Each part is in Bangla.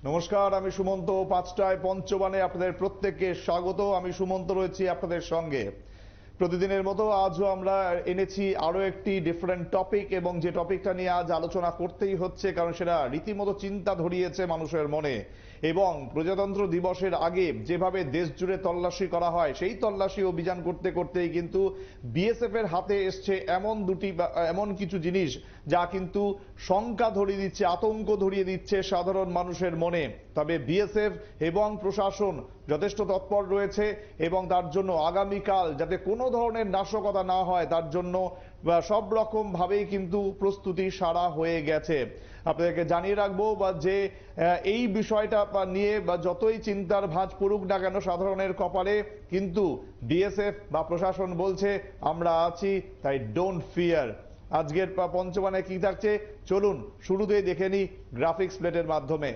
নমস্কার, আমি সুমন্ত। 5টায় পঞ্চবাণে আপনাদের প্রত্যেককে স্বাগত। আমি সুমন্ত রয়েছি আপনাদের সঙ্গে। প্রতিদিনের মতো আজও আমরা এনেছি আরো একটি ডিফারেন্ট টপিক, এবং যে টপিকটা নিয়ে আজ আলোচনা করতেই হচ্ছে কারণ সেটা রীতিমতো চিন্তা ধরিয়েছে মানুষের মনে। এবং প্রজাতন্ত্র দিবসের আগে যেভাবে দেশ জুড়ে তল্লাশি করা হয়, সেই তল্লাশি অভিযান করতে করতেই কিন্তু বিএসএফ এর হাতে এসছে এমন কিছু জিনিস যা কিন্তু শঙ্কা ধরিয়ে দিচ্ছে, আতঙ্ক ধরিয়ে দিচ্ছে সাধারণ মানুষের মনে। তবে বিএসএফ এবং প্রশাসন যথেষ্ট তৎপর রয়েছে, এবং তার জন্য আগামীকাল যাতে কোনো ধরনের নাশকতা না হয় তার জন্য সব রকম ভাবেই কিন্তু প্রস্তুতি সারা হয়ে গেছে। আপনাদেরকে জানিয়ে রাখবো যে এই বিষয়টা নিয়ে যতই চিন্তার ভাঁজ পড়ুক না কেন সাধারণের কপালে, কিন্তু বিএসএফ বা প্রশাসন বলছে আমরা আছি, তাই ডোন্ট ফিয়ার। আজকের পঞ্চবাণে কি থাকছে চলুন শুরুতেই দেখে নিই গ্রাফিক্স প্লেটের মাধ্যমে।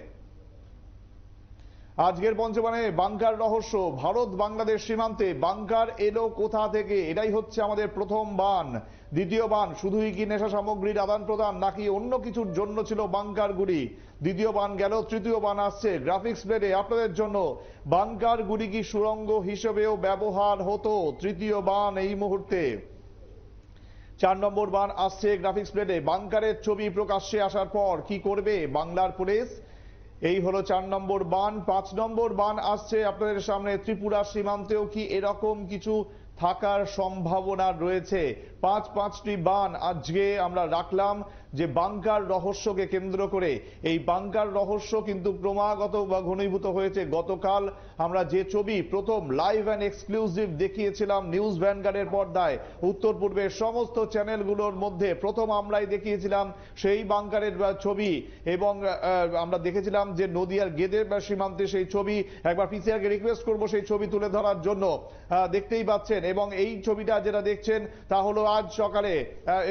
আজকের পঞ্চবাণে বাংকার রহস্য। ভারত বাংলাদেশ সীমান্তে বাংকার এলো কোথা থেকে? এটাই হচ্ছে আমাদের প্রথম বান। দ্বিতীয় বান, শুধুই কি নেশা সামগ্রীর আদান প্রদান নাকি অন্য কিছুর জন্য ছিল বাংকারগুলি? দ্বিতীয় বান গেল, তৃতীয় বান আসছে গ্রাফিক্স প্লেটে আপনাদের জন্য। বাংকারগুলি কি সুড়ঙ্গ হিসেবেও ব্যবহার হতো? তৃতীয় বান এই মুহূর্তে। 4 নম্বর বান আসছে গ্রাফিক্স প্লেটে। বাংকারের ছবি প্রকাশ্যে আসার পর কি করবে বাংলার পুলিশ? এই হলো 4 নম্বর বান। 5 নম্বর বান আসছে আপনাদের সামনে। ত্রিপুরা সীমান্তেও কি এরকম কিছু থাকার সম্ভাবনা রয়েছে? 5টি বান আজকে আমরা রাখলাম যে বাংকার রহস্যকে কেন্দ্র করে। এই বাংকার রহস্য কিন্তু ক্রমাগত বা ঘনীভূত হয়েছে। গতকাল আমরা যে ছবি প্রথম লাইভ অ্যান্ড এক্সক্লুসিভ দেখিয়েছিলাম নিউজ ভ্যানগার্ডের পর্দায়, উত্তর পূর্বের সমস্ত চ্যানেলগুলোর মধ্যে প্রথম আমরাই দেখিয়েছিলাম সেই বাংকারের ছবি। এবং আমরা দেখেছিলাম যে নদিয়ার গেদে সীমান্তে সেই ছবি। একবার পিসিআরকে রিকোয়েস্ট করবো সেই ছবি তুলে ধরার জন্য। দেখতেই পাচ্ছেন, এবং এই ছবিটা যেটা দেখছেন তা হলো আজ সকালে,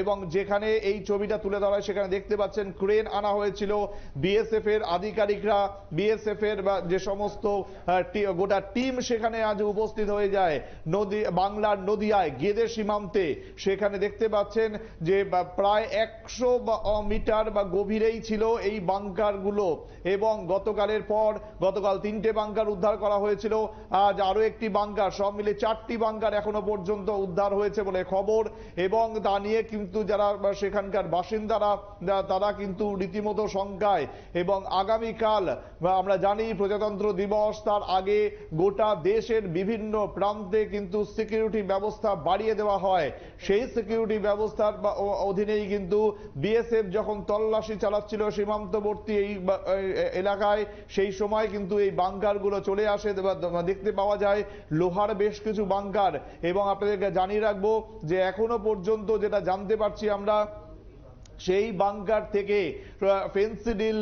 এবং যেখানে এই ছবিটা তুলে ধরা হয় সেখানে দেখতে পাচ্ছেন ক্রেন আনা হয়েছিল। বিএসএফ এর আধিকারিকরা, বিএসএফ এর যে সমস্ত গোটা টিম সেখানে আজ উপস্থিত হয়ে যায় বাংলার নদিয়ায় গেদে সীমান্তে। সেখানে দেখতে পাচ্ছেন যে প্রায় 100 মিটার বা গভীরেই ছিল এই বাংকারগুলো। এবং গতকালের পর গতকাল 3টে বাংকার উদ্ধার করা হয়েছিল, আজ আরো একটি বাংকার, সব মিলে 4টি বাংকার এখনো পর্যন্ত উদ্ধার হয়েছে বলে খবর। এবং তা নিয়ে কিন্তু যারা সেখানকার বাসিন্দারা তারা কিন্তু রীতিমতো শঙ্কায়। এবং আগামীকাল আমরা জানি প্রজাতন্ত্র দিবস, তার আগে গোটা দেশের বিভিন্ন প্রান্তে কিন্তু সিকিউরিটি ব্যবস্থা বাড়িয়ে দেওয়া হয়। সেই সিকিউরিটি ব্যবস্থার অধীনেই কিন্তু বিএসএফ যখন তল্লাশি চালাচ্ছিল সীমান্তবর্তী এই এলাকায়, সেই সময় কিন্তু এই বাংকারগুলো চলে আসে। দেখতে পাওয়া যায় লোহার বেশ কিছু বাংকার। এবং আপনাদেরকে জানিয়ে রাখবো যে এখনো পর্যন্ত যেটা জানতে পারছি আমরা, সেই বাংকার থেকে ফেন্সিডিল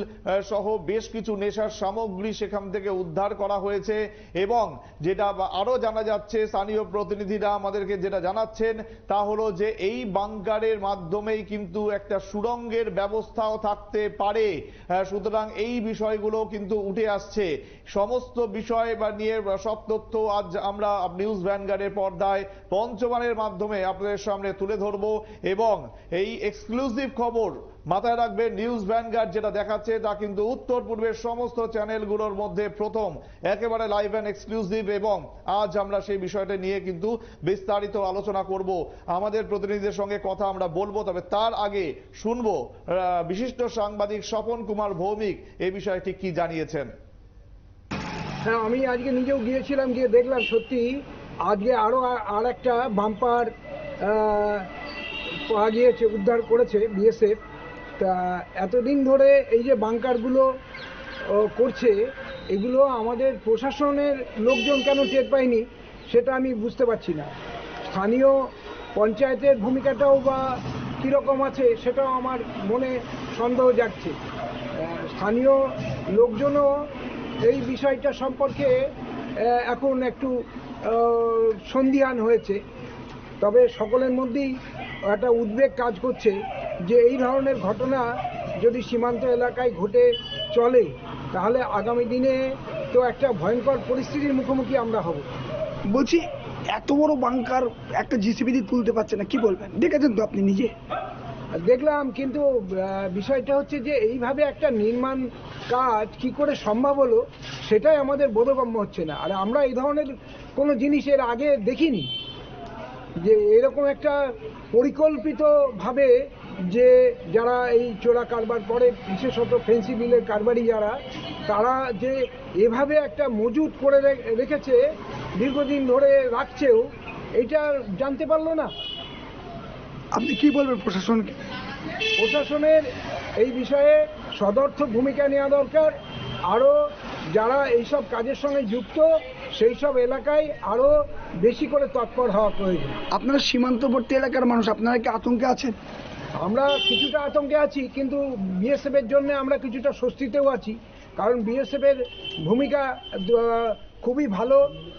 সহ বেশ কিছু নেশার সামগ্রী সেখান থেকে উদ্ধার করা হয়েছে। এবং যেটা আরো জানা যাচ্ছে, স্থানীয় প্রতিনিধিরা আমাদেরকে যেটা জানাচ্ছেন তা হলো যে এই বাংকারের মাধ্যমেই কিন্তু একটা সুড়ঙ্গের ব্যবস্থাও থাকতে পারে। সুতরাং এই বিষয়গুলো কিন্তু উঠে আসছে। সমস্ত বিষয় বা নিয়ে সব তথ্য আজ আমরা নিউজ ভ্যানগার্ডের পর্দায় পঞ্চবাণের মাধ্যমে আপনাদের সামনে তুলে ধরবো। এবং এই এক্সক্লুসিভ খবর মাথায় রাখবেন, নিউজ ভ্যানগার্ড যেটা দেখাচ্ছে তা কিন্তু উত্তর পূর্বের সমস্ত চ্যানেলগুলোর মধ্যে প্রথম, একেবারে লাইভ অ্যান্ড এক্সক্লুসিভ। এবং আজ আমরা সেই বিষয়টা নিয়ে কিন্তু বিস্তারিত আলোচনা করব, আমাদের প্রতিনিধিদের সঙ্গে কথা আমরা বলবো। তবে তার আগে শুনবো বিশিষ্ট সাংবাদিক স্বপন কুমার ভৌমিক এই বিষয়ে ঠিক কি জানিয়েছেন। হ্যাঁ, আমি আজকে নিজেও গিয়েছিলাম, গিয়ে দেখলাম সত্যি আজকে আর একটা বাম্পার পাওয়া গিয়েছে, উদ্ধার করেছে বিএসএফ। তা এতদিন ধরে এই যে বাংকারগুলো করছে, এগুলো আমাদের প্রশাসনের লোকজন কেন টের পায়নি সেটা আমি বুঝতে পারছি না। স্থানীয় পঞ্চায়েতের ভূমিকাটাও বা কীরকম আছে সেটাও আমার মনে সন্দেহ জাগছে। স্থানীয় লোকজনও এই বিষয়টা সম্পর্কে এখন একটু সন্দিহান হয়েছে। তবে সকলের মধ্যেই একটা উদ্বেগ কাজ করছে যে এই ধরনের ঘটনা যদি সীমান্ত এলাকায় ঘটে চলে তাহলে আগামী দিনে তো একটা ভয়ঙ্কর পরিস্থিতির মুখোমুখি আমরা হব। বলছি, এত বড় বাংকার একটা জিসিবি দিয়ে তুলতে পারছে না, কি বলবেন? দেখেছেন তো আপনি নিজে। দেখলাম, কিন্তু বিষয়টা হচ্ছে যে এইভাবে একটা নির্মাণ কাজ কি করে সম্ভব হলো সেটাই আমাদের বোধগম্য হচ্ছে না। আর আমরা এই ধরনের কোনো জিনিসের আগে দেখিনি, যে এরকম একটা পরিকল্পিতভাবে যে যারা এই চোরা কারবার করে, বিশেষত ফেন্সি বিলের কারবারি যারা, তারা যে এভাবে একটা মজুত করে রেখেছে, দীর্ঘদিন ধরে রাখছেও, এটা জানতে পারলো না। আপনি কি বলবেন প্রশাসনকে? প্রশাসনের এই বিষয়ে সদর্থ ভূমিকা নেওয়া দরকার। আরও যারা এইসব কাজের সঙ্গে যুক্ত সেই সব এলাকায় আরও বেশি করে তৎপর হওয়া প্রয়োজন। আপনারা সীমান্তবর্তী এলাকার মানুষ, আপনারা কি আতঙ্কে আছেন? আমরা কিছুটা আতঙ্কে আছি, কিন্তু বিএসএফের জন্য আমরা কিছুটা স্বস্তিতেও আছি, কারণ বিএসএফের ভূমিকা খুবই ভালো।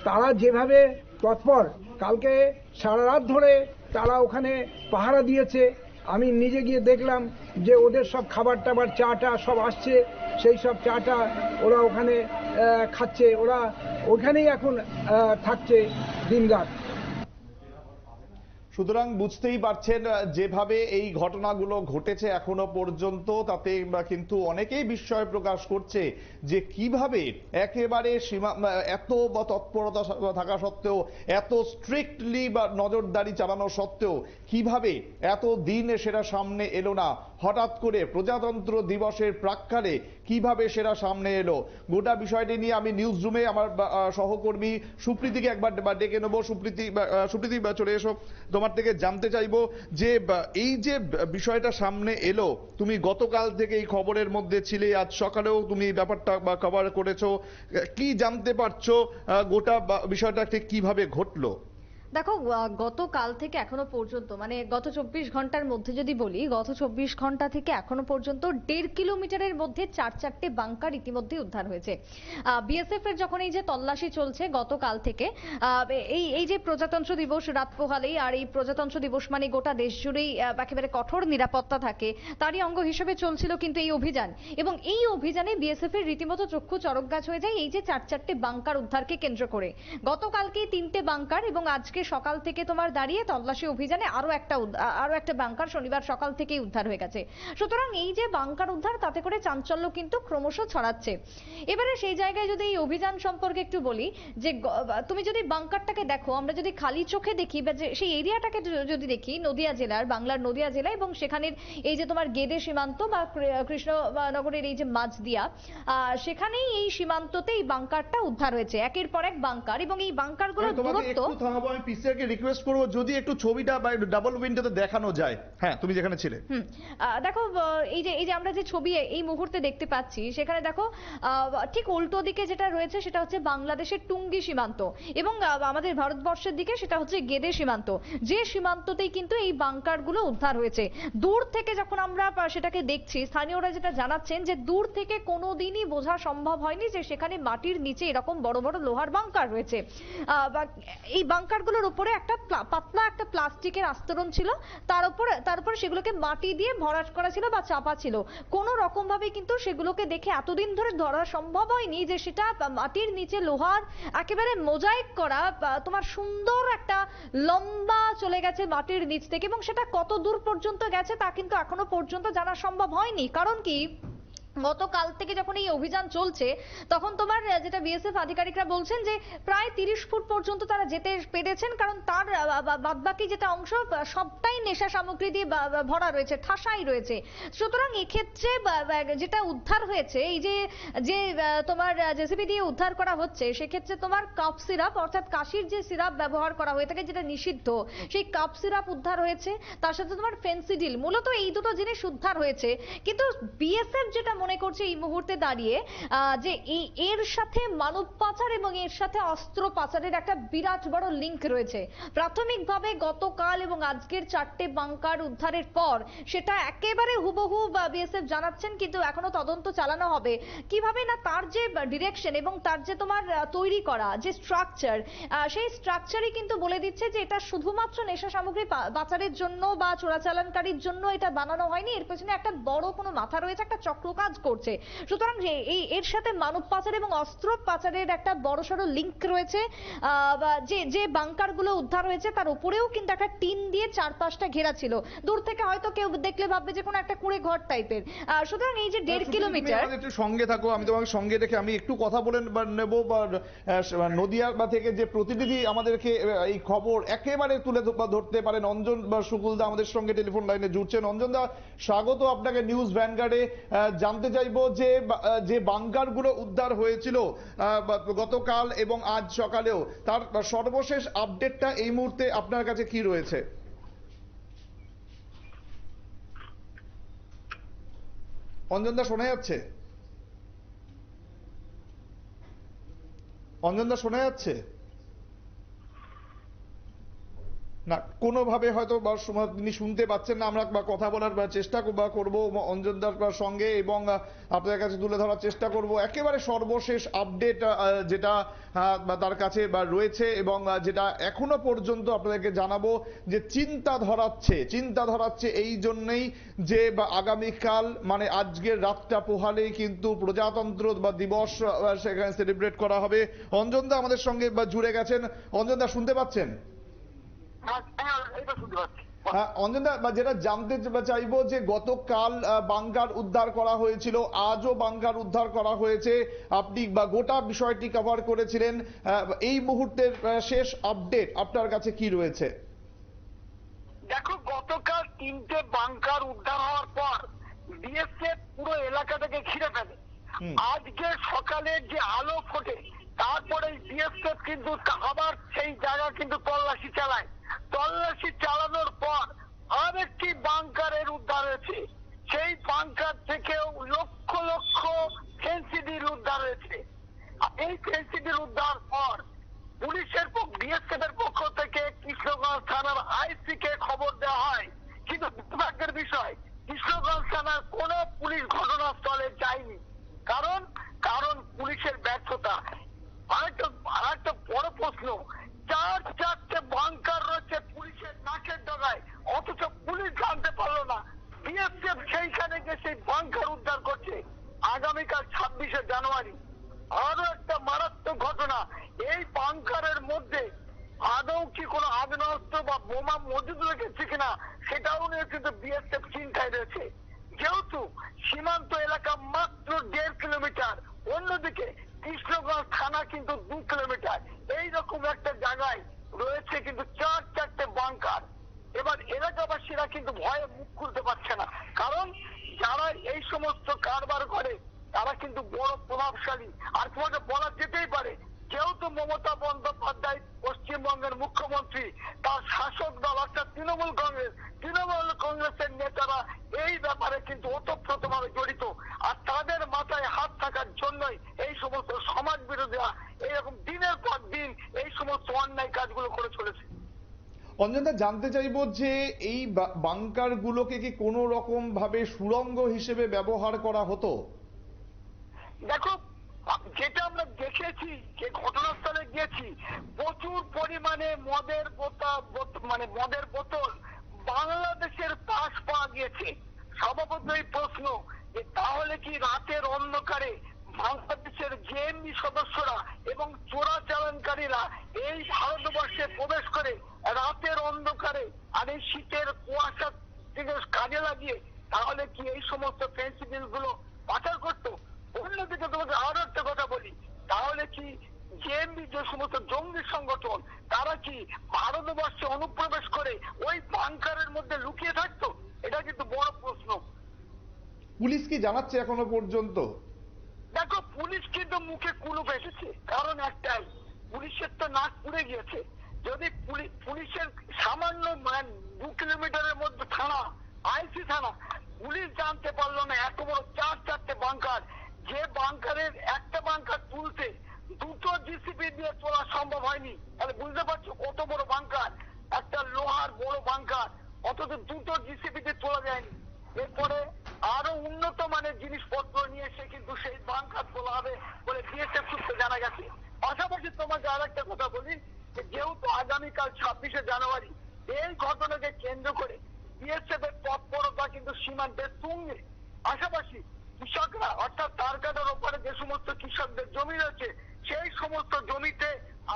তারা যেভাবে তৎপর, কালকে সারা রাত ধরে তারা ওখানে পাহারা দিয়েছে। আমি নিজে গিয়ে দেখলাম যে ওদের সব খাবার টাবার, চা টা সব আসছে, সেই সব চাটা ওরা ওখানে খাচ্ছে, ওরা ওখানেই এখন থাকছে দিনরাত। সুতরাং বুঝতেই পারছেন যেভাবে এই ঘটনাগুলো ঘটেছে এখনো পর্যন্ত, তাতে কিন্তু অনেকেই বিস্ময় প্রকাশ করছে যে কিভাবে একেবারে এত তৎপরতা থাকা সত্ত্বেও, এত স্ট্রিক্টলি বা নজরদারি চালানো সত্ত্বেও কিভাবে এত দিন সেটা সামনে এলো না। হঠাৎ করে প্রজাতন্ত্র দিবসের প্রাক্কালে কিভাবে সেটা সামনে এলো, গোটা বিষয়টি নিয়ে আমি নিউজ রুমে আমার সহকর্মী সুপ্রীতিকে একবার ডেকে নেবো। সুপ্রীতি চলে এসো, তোমার থেকে জানতে চাইবো যে এই যে বিষয়টা সামনে এলো, তুমি গতকাল থেকে এই খবরের মধ্যে ছিলে, আজ সকালেও তুমি ব্যাপারটা কভার করেছো, কি জানতে পারছো গোটা বিষয়টা ঠিক কিভাবে ঘটলো? দেখো, গতকাল থেকে এখনো পর্যন্ত, মানে গত 24 ঘন্টার মধ্যে যদি বলি, গত 24 ঘন্টা থেকে এখনো পর্যন্ত 1.5 কিলোমিটারের মধ্যে 4-4টে বাংকার ইতিমধ্যে উদ্ধার হয়েছে। বিএসএফ এর যখন এই যে তল্লাশি চলছে গতকাল থেকে, এই যে প্রজাতন্ত্র দিবস রাত পোহালেই, আর এই প্রজাতন্ত্র দিবস মানে গোটা দেশ জুড়েই একেবারে কঠোর নিরাপত্তা থাকে, তারই অঙ্গ হিসেবে চলছিল কিন্তু এই অভিযান। এবং এই অভিযানে বিএসএফ এর রীতিমতো চক্ষু চড়ক গাছ হয়ে যায় এই যে 4-4টে বাংকার উদ্ধারকে কেন্দ্র করে। গতকালকে 3টে বাংকার, এবং আজকে সকাল থেকে তোমার দাঁড়িয়ে তল্লাশি অভিযানে আরো একটা বাংকার শনিবার সকাল থেকেই উদ্ধার হয়ে গেছে। সুতরাং এই যে বাংকার উদ্ধার, তাতে করে চাঞ্চল্য কিন্তু ক্রমশ ছড়াচ্ছে। এবারে সেই জায়গায় যদি এই অভিযান সম্পর্কে একটু বলি, যে তুমি যদি বাংকারটাকে দেখো, আমরা যদি খালি চোখে দেখি বা সেই এরিয়াটাকে যদি দেখি, নদিয়া জেলার, বাংলার নদিয়া জেলা, এবং সেখানের এই যে তোমার গেদে সীমান্ত বা কৃষ্ণনগরের এই যে মাঝদিয়া, সেখানেই এই সীমান্ততে এই বাংকারটা উদ্ধার হয়েছে, একের পর এক বাংকার। এবং এই বাংকারগুলোর দূরত্ব, পিসিআরকে রিকোয়েস্ট করবো যদি একটু ছবিটা বা ডাবল উইন্ডোতে দেখানো যায়। হ্যাঁ, তুমি যেখানে ছিলে। দেখো, এই যে আমরা যে ছবি এই মুহূর্তে দেখতে পাচ্ছি, সেখানে দেখো ঠিক উল্টো দিকে যেটা রয়েছে সেটা হচ্ছে বাংলাদেশের টুঙ্গি সীমান্ত, এবং আমাদের ভারতবর্ষের দিকে সেটা হচ্ছে গেদে সীমান্ত, যে সীমান্ততেই কিন্তু এই বাংকারগুলো উদ্ধার হয়েছে। দূর থেকে যখন আমরা সেটাকে দেখছি, স্থানীয়রা যেটা জানাচ্ছেন যে দূর থেকে কোনোদিনই বোঝা সম্ভব হয়নি যে সেখানে মাটির নিচে এরকম বড় বড় লোহার বাংকার রয়েছে। এই বাংকারগুলোর উপরে একটা পাতলা একটা প্লাস্টিকের আস্তরণ ছিল, তার উপরে সেগুলোকে মাটি দিয়ে ভরাট করা ছিল বা চাপা ছিল। কোনো রকম ভাবে কিন্তু সেগুলোকে দেখে এতদিন ধরে ধরা সম্ভব হয়নি যে সেটা মাটির নিচে লোহার একেবারে মোজাইক করা, তোমার সুন্দর একটা লম্বা চলে গেছে মাটির নিচ থেকে, এবং সেটা কত দূর পর্যন্ত গেছে তা কিন্তু এখনো পর্যন্ত জানা সম্ভব হয়নি। কারণ কি, গতকাল থেকে যখন এই অভিযান চলছে, তখন তোমার যেটা বিএসএফ আধিকারিকরা বলছেন যে প্রায় 30 ফুট পর্যন্ত তারা যেতে পেরেছেন, কারণ তার বাদবাকি যেটা অংশ সবটাই নেশা সামগ্রী দিয়ে ভরা রয়েছে, ঠাসাই রয়েছে। সুতরাং এক্ষেত্রে যেটা উদ্ধার হয়েছে, এই যে তোমার জেসিবি দিয়ে উদ্ধার করা হচ্ছে, সেক্ষেত্রে তোমার কাপ সিরাপ, অর্থাৎ কাশির যে সিরাপ ব্যবহার করা হয়ে থাকে যেটা নিষিদ্ধ, সেই কাপ সিরাপ উদ্ধার হয়েছে। তার সাথে তোমার ফেন্সিডিল, মূলত এই দুটো জিনিস উদ্ধার হয়েছে। কিন্তু বিএসএফ যেটা মনে করছে এই মুহূর্তে দাঁড়িয়ে, যে এর সাথে মানব পাচার এবং এর সাথে অস্ত্র পাচারের একটা বিরাট বড় লিংক রয়েছে। প্রাথমিকভাবে গতকাল এবং আজকের 4টে বাংকার উদ্ধারের পর সেটা একেবারে হুবহু বিএসএফ জানাচ্ছেন, কিন্তু এখনো তদন্ত চালানো হবে। কিভাবে না, তার যে ডিরেকশন এবং তার যে তোমার তৈরি করা যে স্ট্রাকচার, সেই স্ট্রাকচারই কিন্তু বলে দিচ্ছে যে এটা শুধুমাত্র নেশা সামগ্রী পাচারের জন্য বা চোরাচালানকারীর জন্য এটা বানানো হয়নি। এর পেছনে একটা বড় কোনো মাথা রয়েছে, একটা চক্রকাজ করছে। সুতরাং এর সাথে মানব পাচার এবং অস্ত্র পাচারের একটা বড়সড় লিঙ্ক রয়েছে। যে বাংকারগুলো উদ্ধার হয়েছে তার উপরেও কিন্তু একটা টিন দিয়ে চারপাশটা ঘেরা ছিল। দূর থেকে হয়তো কেউ দেখলে ভাববে যে কোনো একটা কুঁড়ে ঘর টাইপের। সুতরাং এই যে 1.5 কিলোমিটার, একটু সঙ্গে থাকো, আমি তোমাকে সঙ্গে রেখে আমি একটু কথা বলে নেব। নদিয়া থেকে যে প্রতিনিধি আমাদেরকে এই খবর একেবারে তুলে ধরতে পারেন অঞ্জন শুকুলদা আমাদের সঙ্গে টেলিফোন লাইনে জুড়ছেন। অঞ্জনদা, স্বাগত আপনাকে নিউজ ভ্যানগার্ডে। জানতে চাইবো যে বাংকারগুলো উদ্ধার হয়েছিল গতকাল এবং আজ সকালেও, তার সর্বশেষ আপডেটটা এই মুহূর্তে আপনার কাছে কি রয়েছে? অঞ্জনদা শোনা যাচ্ছে? অঞ্জনদা শোনা যাচ্ছে না, কোনোভাবে হয়তো তিনি শুনতে পাচ্ছেন না। আমরা কথা বলার চেষ্টা করব অঞ্জনদার সঙ্গে এবং আপনাদের কাছে তুলে ধরার চেষ্টা করব একেবারে সর্বশেষ আপডেট যেটা তার কাছে রয়েছে এবং যেটা এখনো পর্যন্ত আপনাদেরকে জানাবো যে চিন্তা ধরাচ্ছে এই জন্যই যে আগামীকাল মানে আজকের রাতটা পোহালেই কিন্তু প্রজাতন্ত্র দিবস সেখানে সেলিব্রেট করা হবে। অঞ্জনদা আমাদের সঙ্গে জুড়ে গেছেন। অঞ্জনদা শুনতে পাচ্ছেন? অঞ্জনদা, যেটা জানতে চাইবো যে গতকাল বাংকার উদ্ধার করা হয়েছিল, আজও বাংকার উদ্ধার করা হয়েছে, আপনি গোটা বিষয়টি কভার করেছিলেন। এই মুহূর্তের শেষ আপডেট আপনার কাছে কি রয়েছে? দেখো, গতকাল 3টে বাংকার উদ্ধার হওয়ার পর বিএসএফ পুরো এলাকাটাকে ঘিরে ফেলে। আজকে সকালে যে আলো ফোটে তারপরে বিএসএফ কিন্তু আবার সেই জায়গা কিন্তু তল্লাশি চালায়। তল্লাশি চালানোর পর আরেকটি বাংকারের উদ্ধার হয়েছে। সেই বাংকার থেকেও লক্ষ লক্ষ ফেন্সিডিল উদ্ধার হয়েছে। এই ফেন্সিডিল উদ্ধার পর পুলিশের বিএসএফ এর পক্ষ থেকে কৃষ্ণগঞ্জ থানার আইসি কে খবর দেওয়া হয়, কিন্তু দুর্ভাগ্যের বিষয় কৃষ্ণগঞ্জ থানার কোন পুলিশ ঘটনাস্থলে যায়নি। কারণ পুলিশের ব্যর্থতা। আরেকটা বড় প্রশ্ন, 4-4টে বাংকার রয়েছে পুলিশের নাকের ডগায়, অথচ পুলিশ জানতে পারলো না। বিএসএফ সেইখানে গিয়ে সেই বাংকার উদ্ধার করছে। আগামীকাল 26শে জানুয়ারি আরো একটা মারাত্মক ঘটনা। এই বাংকারের মধ্যে আদৌ কি কোনো আগ্নেয়াস্ত্র বা বোমা মজুদ রেখেছে কিনা সেটাও নিয়ে কিন্তু বিএসএফ চিন্তায় রয়েছে। যেহেতু সীমান্ত এলাকা মাত্র 1.5 কিলোমিটার, অন্যদিকে কৃষ্ণগঞ্জ থানা কিন্তু 2 কিলোমিটার, এইরকম একটা জায়গায় রয়েছে কিন্তু 4-4টে বাংকার। এবার এলাকাবাসীরা কিন্তু ভয়ে মুখ খুলতে পারছে না, কারণ যারা এই সমস্ত কারবার করে তারা কিন্তু বড় প্রভাবশালী। আর তোমাকে বলা যেতেই পারে, যেহেতু মমতা বন্দ্যোপাধ্যায় পশ্চিমবঙ্গের মুখ্যমন্ত্রী, তার শাসক দল অর্থাৎ তৃণমূল কংগ্রেসের নেতারা এই ব্যাপারে কিন্তু ওতপ্রোতভাবে জড়িত। আর তাদের মাথায় হাত থাকার জন্যই এই সমস্ত সমাজ বিরোধীরা এইরকম দিনের পর দিন এই সমস্ত অন্যায় কাজগুলো করে চলেছে। অঞ্জনদা, জানতে চাইবো যে এই বাংকার গুলোকে কি কোনো রকম ভাবে সুড়ঙ্গ হিসেবে ব্যবহার করা হতো? দেখো, যেটা আমরা দেখেছি, যে ঘটনাস্থলে গিয়েছি, প্রচুর পরিমাণে মদের বোতল বাংলাদেশের পাশ পাওয়া গিয়েছে। স্বভাবতই প্রশ্ন যে তাহলে কি রাতের অন্ধকারে বাংলাদেশের জেএমবি সদস্যরা এবং চোরাচালানকারীরা এই ভারতবর্ষে প্রবেশ করে রাতের অন্ধকারে আর এই শীতের কুয়াশা থেকে কাজে লাগিয়ে তাহলে কি এই সমস্ত ফেন্সিডিল গুলো পাচার করতো? অন্যদিকে তোমাকে আরো একটা কথা বলি, তাহলে কি জেএমবি যে সমস্ত জঙ্গি সংগঠন তারা কি ভারতবর্ষে অনুপ্রবেশ করে ওই বাংকারের মধ্যে লুকিয়ে থাকতো? এটা কিন্তু বড় প্রশ্ন। পুলিশ কি জানাচ্ছে এখনো পর্যন্ত? দেখো, পুলিশ কিন্তু মুখে কুলুপ এসেছে, কারণ একটাই, পুলিশের তো নাক পুড়ে গিয়েছে। যদি পুলিশের সামান্য 2 কিলোমিটারের মধ্যে থানা, আইসি থানা, পুলিশ জানতে পারলো না এত বড় 4-4টে বাংকার। যে বাংকারের একটা বাংকার তুলতে 2টো জিসিবি দিয়ে তোলা সম্ভব হয়নি, তাহলে বুঝতে পারছো কত বড় বাংকার, একটা লোহার বড় বাংকার, অথচ 2টো জিসিবি দিয়ে তোলা যায়নি। এরপরে আরো উন্নত মানের জিনিসপত্র নিয়ে এসে কিন্তু সেই বাংকার তোলা হবে বলে বিএসএফ সূত্রে জানা গেছে। পাশাপাশি তোমাকে আর একটা কথা বলি, যেহেতু আগামীকাল 26শে জানুয়ারি, এই ঘটনাকে কেন্দ্র করে বিএসএফ এর তৎপরতা কিন্তু সীমান্তের তুঙ্গে। পাশাপাশি কৃষকরা অর্থাৎ তার কাটার ওপরে যে সমস্ত কৃষকদের জমি রয়েছে সেই সমস্ত জমিতে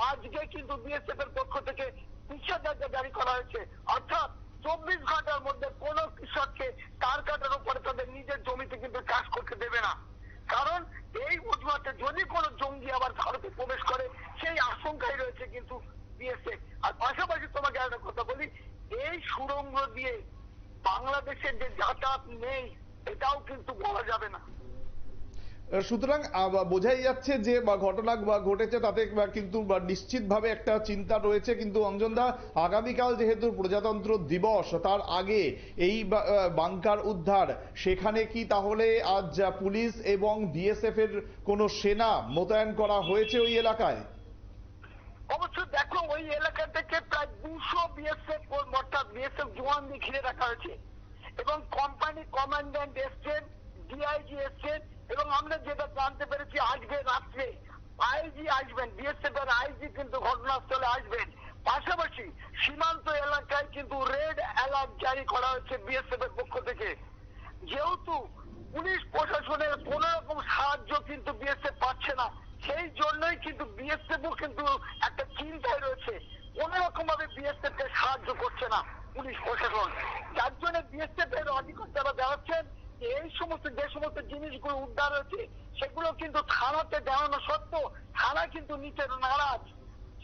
আজকে কিন্তু বিএসএফ এর পক্ষ থেকে নিষেধাজ্ঞা জারি করা হয়েছে। অর্থাৎ 24 ঘন্টার মধ্যে কোনো কৃষককে তার কাটার উপরে তাদের নিজের জমিতে কিন্তু চাষ করতে দেবে না। কারণ এই অজুহাতে যদি কোনো জঙ্গি আবার ভারতে প্রবেশ করে সেই আশঙ্কাই রয়েছে কিন্তু বিএসএফ। আর পাশাপাশি তোমাকে একটা কথা বলি, এই সুড়ঙ্গ দিয়ে বাংলাদেশের যে যাতায়াত নেই এটাও কিন্তু বলা যাবে না। সুতরাং বোঝাই যাচ্ছে যে ঘটনা ঘটেছে তাতে কিন্তু নিশ্চিতভাবে একটা চিন্তা রয়েছে। কিন্তু অঞ্জনদা, আগামীকাল যেহেতু প্রজাতন্ত্র দিবস, তার আগে এই বাংকার উদ্ধার, সেখানে কি তাহলে আজ পুলিশ এবং বিএসএফ এর কোনো সেনা মোতায়েন করা হয়েছে ওই এলাকায়? অবশ্যই দেখো, ওই এলাকা থেকে প্রায় 200 বিএসএফ অর্থাৎ বিএসএফ জওয়ান দিয়ে ঘিরে রাখা হয়েছে এবং কোম্পানি কমান্ড্যান্ট এসছেন, ডিআইজি এসছেন এবং আমরা যেটা জানতে পেরেছি আজকে রাত্রে আইজি আসবেন, বিএসএফ এর আইজি কিন্তু ঘটনাস্থলে আসবেন। পাশাপাশি সীমান্ত এলাকায় কিন্তু রেড অ্যালার্ট জারি করা হয়েছে বিএসএফ এর পক্ষ থেকে। যেহেতু পুলিশ প্রশাসনের কোন রকম সাহায্য কিন্তু বিএসএফ পাচ্ছে না, সেই জন্যই কিন্তু বিএসএফও কিন্তু একটা চিন্তায় রয়েছে, কোন রকম ভাবে বিএসএফ কে সাহায্য করছে না পুলিশ প্রশাসন। যার জন্য বিএসএফ এর অধিকর্তারা দেখাচ্ছেন এই সমস্ত যে সমস্ত জিনিসগুলো উদ্ধার হয়েছে সেগুলো কিন্তু থানাতে জানানো সত্ত্বেও থানা কিন্তু নিচে নারাজ।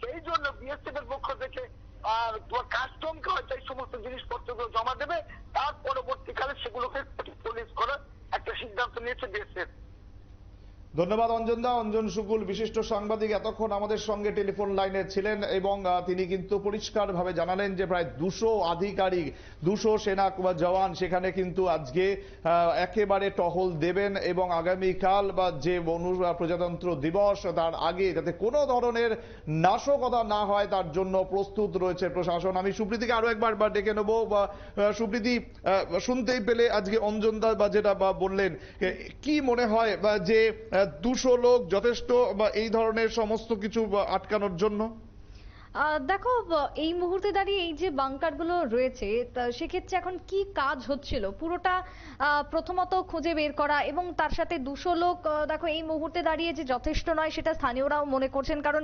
সেই জন্য বিএসএফ এর পক্ষ থেকে কাস্টমকে হয়তো এই সমস্ত জিনিসপত্রগুলো জমা দেবে, তার পরবর্তীকালে সেগুলোকে পুলিশ করার একটা সিদ্ধান্ত নিয়েছে বিএসএফ। ধন্যবাদ অঞ্জনদা। অঞ্জন শুকুল বিশিষ্ট সাংবাদিক এতক্ষণ আমাদের সঙ্গে টেলিফোন লাইনে ছিলেন এবং তিনি কিন্তু পরিষ্কারভাবে জানালেন যে প্রায় 200 আধিকারিক, 200 সেনা জওয়ান সেখানে কিন্তু আজকে একেবারে টহল দেবেন এবং আগামীকাল বা যে প্রজাতন্ত্র দিবস তার আগে যাতে কোনো ধরনের নাশকতা না হয় তার জন্য প্রস্তুত রয়েছে প্রশাসন। আমি সুপ্রীতিকে আরো একবার ডেকে নেবো। সুপ্রীতি, শুনতেই পেলে আজকে অঞ্জনদা বা যেটা বললেন, কি মনে হয় যে 200 লোক যথেষ্ট এই ধরনের সমস্ত কিছু আটকানোর জন্য? দেখো, এই মুহূর্তে দাঁড়িয়ে এই যে বাংকারগুলো রয়েছে সেক্ষেত্রে এখন কি কাজ হচ্ছিল পুরোটা প্রথমত খুঁজে বের করা এবং তার সাথে 200 লোক দেখো এই মুহূর্তে দাঁড়িয়ে যে যথেষ্ট নয় সেটা স্থানীয়রাও মনে করছেন। কারণ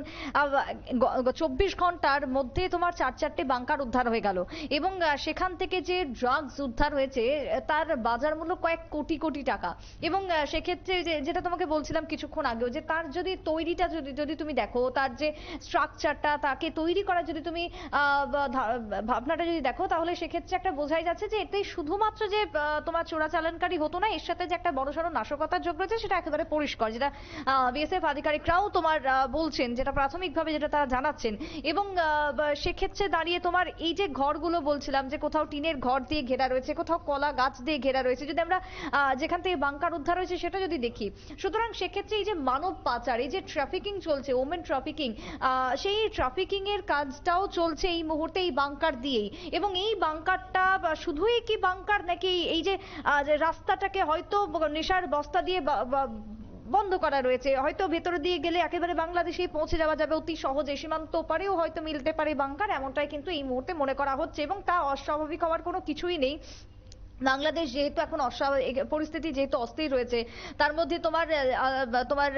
24 ঘন্টার মধ্যে তোমার 4-4টে বাংকার উদ্ধার হয়ে গেল এবং সেখান থেকে যে ড্রাগস উদ্ধার হয়েছে তার বাজার মূল্য কয়েক কোটি কোটি টাকা। এবং সেক্ষেত্রে যেটা তোমাকে বলছিলাম কিছুক্ষণ আগেও, যে তার যদি তৈরিটা যদি তুমি দেখো, তার যে স্ট্রাকচারটা, তাকে তৈরি করা যদি তুমি ভাবনাটা যদি দেখো, তাহলে সেক্ষেত্রে একটা বোঝাই যাচ্ছে যে এতেই শুধুমাত্র যে তোমার চোরাচালানকারী হতো না, এর সাথে যে একটা বড়সড় নাশকতার যোগ রয়েছে সেটা একেবারে পরিষ্কার, যেটা বিএসএফ আধিকারিকরাও তোমার বলছেন, যেটা প্রাথমিকভাবে যেটা তারা জানাচ্ছেন। এবং সেক্ষেত্রে দাঁড়িয়ে তোমার এই যে ঘরগুলো বলছিলাম যে কোথাও টিনের ঘর দিয়ে ঘেরা রয়েছে, কোথাও কলা গাছ দিয়ে ঘেরা রয়েছে, যদি আমরা যেখান থেকে বাংকার উদ্ধার হয়েছে সেটা যদি দেখি, সুতরাং সেক্ষেত্রে এই যে মানব পাচার, এই যে ট্রাফিকিং চলছে, ওমেন ট্রাফিকিং, সেই ট্রাফিকিং এর কাজটাও চলছে এই মুহূর্তে এই বাংকার দিয়েই। এবং এই বাংকারটা শুধুই কি বাংকার নাকি এই যে রাস্তাটাকে হয়তো নেশার বস্তা দিয়ে বন্ধ করা রয়েছে, হয়তো ভেতর দিয়ে গেলে একেবারে বাংলাদেশেই পৌঁছে যাওয়া যাবে অতি সহজে, সীমান্ত পারেও হয়তো মিলতে পারে বাংকার, এমনটাই কিন্তু এই মুহূর্তে মনে করা হচ্ছে। এবং তা অস্বাভাবিক হওয়ার কোনো কিছুই নেই। বাংলাদেশ যেহেতু এখন অস্বাভাবিক পরিস্থিতি, যেহেতু অস্থির রয়েছে, তার মধ্যে তোমার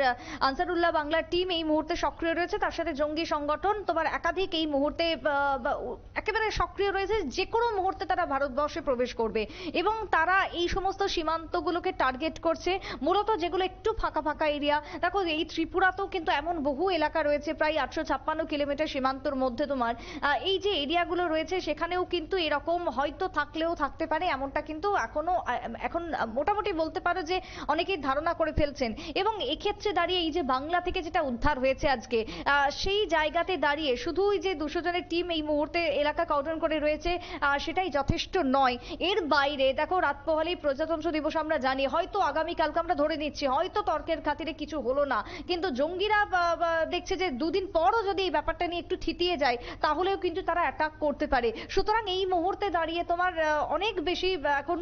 আনসারুল্লাহ বাংলার টিম এই মুহূর্তে সক্রিয় রয়েছে, তার সাথে জঙ্গি সংগঠন তোমার একাধিক এই মুহূর্তে একেবারে সক্রিয় রয়েছে, যে কোনো মুহূর্তে তারা ভারতবর্ষে প্রবেশ করবে এবং তারা এই সমস্ত সীমান্তগুলোকে টার্গেট করছে, মূলত যেগুলো একটু ফাঁকা ফাঁকা এরিয়া। দেখো, এই ত্রিপুরাতেও কিন্তু এমন বহু এলাকা রয়েছে, প্রায় 856 কিলোমিটার সীমান্তর মধ্যে তোমার এই যে এরিয়াগুলো রয়েছে, সেখানেও কিন্তু এরকম হয়তো থাকলেও থাকতে পারে, এমনটা কিন্তু এখন মোটামুটি বলতে পারো যে অনেকেই ধারণা করে ফেলছেন। এবং এক্ষেত্রে দাঁড়িয়ে এই যে বাংলা থেকে যেটা উদ্ধার হয়েছে আজকে, সেই জায়গাতে দাঁড়িয়ে শুধু যে 200 জনের টিম এই মুহূর্তে এলাকা কর্ডন করে রয়েছে সেটাই যথেষ্ট নয়। এর বাইরে দেখো, রাত পোহালেই প্রজাতন্ত্র দিবস আমরা জানি, হয়তো আগামীকালকে আমরা ধরে নিচ্ছি হয়তো তর্কের খাতিরে কিছু হলো না, কিন্তু জঙ্গিরা দেখছে যে 2 দিন পরও যদি এই ব্যাপারটা নিয়ে একটু থিতিয়ে যায় তাহলেও কিন্তু তারা অ্যাটাক করতে পারে। সুতরাং এই মুহূর্তে দাঁড়িয়ে তোমার অনেক বেশি এখন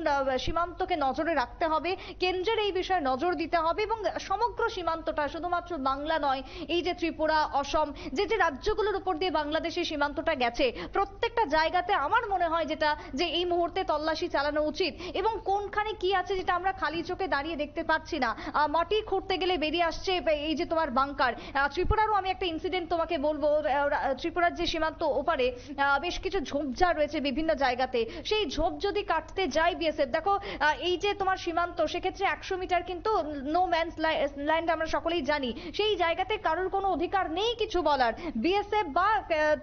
সীমান্তকে নজরে রাখতে হবে, কেন্দ্রের এই বিষয়ে নজর দিতে হবে এবং সমগ্র সীমান্তটা শুধুমাত্র বাংলা নয়, এই যে ত্রিপুরা, অসম, যে যে রাজ্যগুলোর উপর দিয়ে বাংলাদেশের সীমান্তটা গেছে, প্রত্যেকটা জায়গাতে আমার মনে হয় যেটা যে এই মুহূর্তে তল্লাশি চালানো উচিত এবং কোনখানে কি আছে যেটা আমরা খালি চোখে দাঁড়িয়ে দেখতে পাচ্ছি না। মাটি খুঁড়তে গেলে বেরিয়ে আসছে এই যে তোমার বাংকার। ত্রিপুরারও আমি একটা ইনসিডেন্ট তোমাকে বলবো, ত্রিপুরার যে সীমান্ত ওপারে বেশ কিছু ঝোপঝাড় রয়েছে বিভিন্ন জায়গাতে, সেই ঝোপ যদি কাটতে যায় বিএসএফ, দেখো এই যে তোমার সীমান্ত, সেক্ষেত্রে 100 মিটার কিন্তু নো ম্যানস ল্যান্ড আমরা সকলেই জানি, সেই জায়গাতে কারোর কোনো অধিকার নেই কিছু বলার। বিএসএফ বা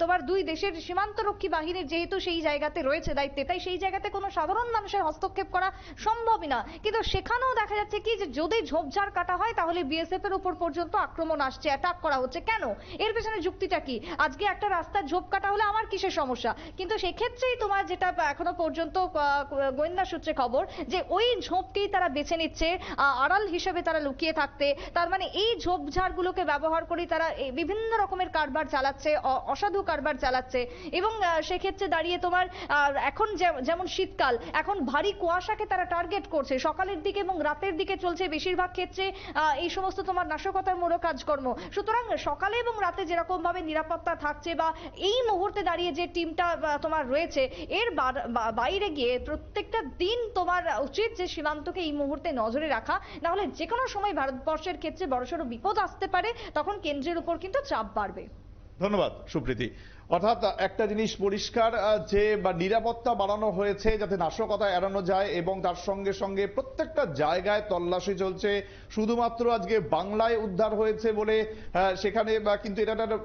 তোমার দুই দেশের সীমান্তরক্ষী বাহিনীর যেহেতু সেই জায়গাতে রয়েছে দায়িত্বে, তাই সেই জায়গাতে কোনো সাধারণ মানুষের হস্তক্ষেপ করা সম্ভবই না। কিন্তু সেখানেও দেখা যাচ্ছে কি যে যদি ঝোপঝাড় কাটা হয় তাহলে বিএসএফ এর উপর পর্যন্ত আক্রমণ আসছে, অ্যাটাক করা হচ্ছে। কেন? এর পেছনে যুক্তিটা কি? আজকে একটা রাস্তার ঝোপ কাটা হলে আমার কিসের সমস্যা, কিন্তু সেক্ষেত্রেই তোমার যেটা এখনো পর্যন্ত গোয়েন্দা সূত্রে খবর যে ওই ঝোপকেই তারা বেছে নিচ্ছে আড়াল হিসেবে তারা লুকিয়ে থাকতে। তার মানে এই ঝোপঝাড়গুলোকে ব্যবহার করে তারা বিভিন্ন রকমের কারবার চালাচ্ছে, অসাধু কারবার চালাচ্ছে। এবং সেক্ষেত্রে দাঁড়িয়ে তোমার এখন যেমন শীতকাল, এখন ভারী কুয়াশাকে তারা টার্গেট করছে, সকালের দিকে এবং রাতের দিকে চলছে বেশিরভাগ ক্ষেত্রে এই সমস্ত তোমার নাশকতামূলক কাজকর্ম। সুতরাং সকালে এবং রাতে যেরকম ভাবে নিরাপত্তা থাকছে বা এই মুহূর্তে দাঁড়িয়ে যে টিমটা তোমার রয়েছে, এর বাইরে গিয়ে প্রত্যেকটা দিন তোমার উচিত যে সীমান্তকে এই মুহূর্তে নজরে রাখা, না হলে যে কোনো সময় ভারতবর্ষের ক্ষেত্রে বড়সড় বিপদ আসতে পারে, তখন কেন্দ্রের উপর কিন্তু চাপ বাড়বে। ধন্যবাদ সুপ্রীতি। অর্থাৎ একটা জিনিস পরিষ্কার যে নিরাপত্তা বাড়ানো হয়েছে যাতে নাশকতা এড়ানো যায় এবং তার সঙ্গে সঙ্গে প্রত্যেকটা জায়গায় তল্লাশি চলছে। শুধুমাত্র আজকে বাংলায় উদ্ধার হয়েছে বলে সেখানে কিন্তু এটা একটা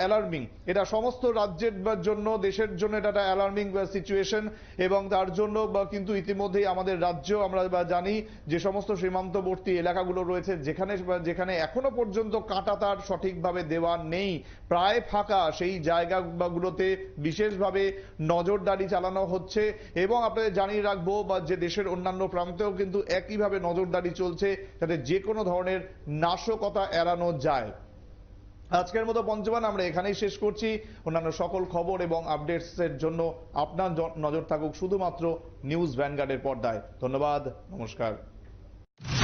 অ্যালার্মিং, এটা সমস্ত রাজ্যের জন্য, দেশের জন্য এটা একটা অ্যালার্মিং সিচুয়েশন। এবং তার জন্য কিন্তু ইতিমধ্যেই আমাদের রাজ্য, আমরা জানি যে সমস্ত সীমান্তবর্তী এলাকাগুলো রয়েছে যেখানে যেখানে এখনো পর্যন্ত কাঁটাতার সঠিকভাবে দেওয়া নেই, প্রায় ফাঁকা, সেই জায়গা গুলোতে বিশেষভাবে নজরদারি চালানো হচ্ছে। এবং আপনাদের জানিয়ে রাখবো যে দেশের অন্যান্য প্রান্তেও কিন্তু একইভাবে নজরদারি চলছে যাতে যে কোনো ধরনের নাশকতা এড়ানো যায়। আজকের মতো পঞ্চবান আমরা এখানেই শেষ করছি। অন্যান্য সকল খবর এবং আপডেটস এর জন্য আপনার নজর থাকুক শুধুমাত্র নিউজ ভ্যানগার্ডের পর্দায়। ধন্যবাদ, নমস্কার।